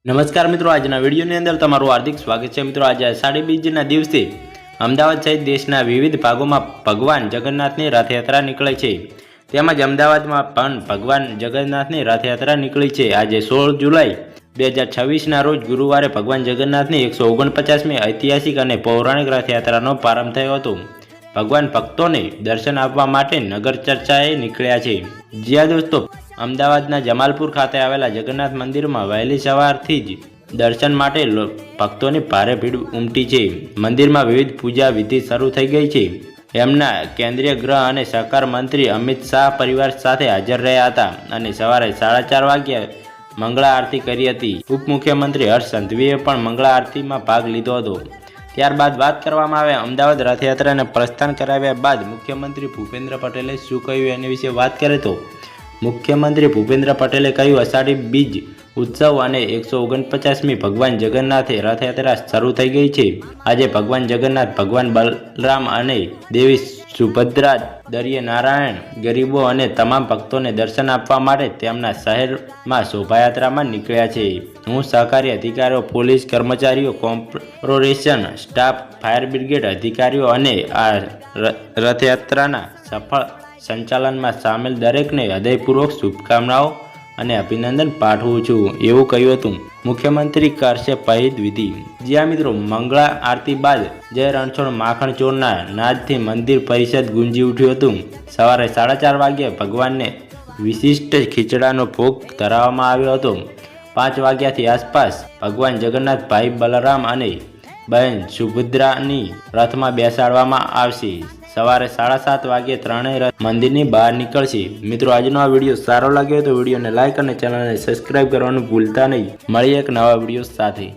નમસ્કાર મિત્રો, આજના વિડીયોની અંદર તમારું હાર્દિક સ્વાગત છે। મિત્રો, આજે અષાઢી બીજના દિવસે અમદાવાદ સહિત દેશના વિવિધ ભાગોમાં ભગવાન જગન્નાથની રથયાત્રા નીકળે છે। તેમજ અમદાવાદમાં પણ ભગવાન જગન્નાથની રથયાત્રા નીકળી છે। આજે 16 જુલાઈ 2026ના રોજ ગુરુવારે ભગવાન જગન્નાથની 149મી ઐતિહાસિક અને પૌરાણિક રથયાત્રાનો પ્રારંભ થયો હતો। ભગવાન ભક્તોને દર્શન આપવા માટે નગર ચર્ચાએ નીકળ્યા છે। જ્યાં દોસ્તો, અમદાવાદના જમાલપુર ખાતે આવેલા જગન્નાથ મંદિરમાં વહેલી સવારથી જ દર્શન માટે ભક્તોની ભારે ભીડ ઉમટી છે। મંદિરમાં વિવિધ પૂજા વિધિ શરૂ થઈ ગઈ છે। એમના કેન્દ્રીય ગૃહ અને સહકાર મંત્રી અમિત શાહ પરિવાર સાથે હાજર રહ્યા હતા અને સવારે 4:30 વાગ્યે મંગળા આરતી કરી હતી। ઉપમુખ્યમંત્રી હર્ષ સંઘવીએ પણ મંગળા આરતીમાં ભાગ લીધો હતો। ત્યારબાદ વાત કરવામાં આવે અમદાવાદ રથયાત્રાને પ્રસ્થાન કરાવ્યા બાદ મુખ્યમંત્રી ભૂપેન્દ્ર પટેલે શું કહ્યું એની વિશે વાત કરીએ તો મુખ્યમંત્રી ભૂપેન્દ્ર પટેલે કહ્યું, અષાઢી બીજ ઉત્સવ અને 149મી ભગવાન જગન્નાથે રથયાત્રા શરૂ થઈ ગઈ છે। આજે ભગવાન જગન્નાથ, ભગવાન બલરામ અને દેવી સુભદ્રા દરિયે નારાયણ ગરીબો અને તમામ ભક્તોને દર્શન આપવા માટે તેમના શહેરમાં શોભાયાત્રામાં નીકળ્યા છે। હું સહકારી અધિકારીઓ, પોલીસ કર્મચારીઓ, કોર્પોરેશન સ્ટાફ, ફાયર બ્રિગેડ અધિકારીઓ અને આ રથયાત્રાના સફળ સંચાલનમાં સામેલ દરેકને હૃદયપૂર્વક શુભકામનાઓ અને અભિનંદન પાઠવું છું, એવું કહ્યું હતું। મુખ્યમંત્રી કરશે પહિત વિધિ। જ્યાં મિત્રો, મંગળા આરતી બાદ જય રણછોડ માખણ ચોરના નાદથી મંદિર પરિસર ગુંજી ઉઠ્યું હતું। સવારે 4:30 વાગ્યે ભગવાનને વિશિષ્ટ ખીચડાનો ભોગ ધરાવવામાં આવ્યો હતો। 5 વાગ્યાથી આસપાસ ભગવાન જગન્નાથ, ભાઈ બલરામ અને બહેન સુભદ્રાની રથમાં બેસાડવામાં આવશે। સવારે 7:30 વાગ્યે ત્રણેય રથ મંદિરની બહાર નીકળશે। મિત્રો, આજનો આ વિડીયો સારો લાગ્યો તો વિડીયોને લાઇક અને ચેનલને સબસ્ક્રાઇબ કરવાનું ભૂલતા નહીં। મળીએ એક નવા વિડીયો સાથે।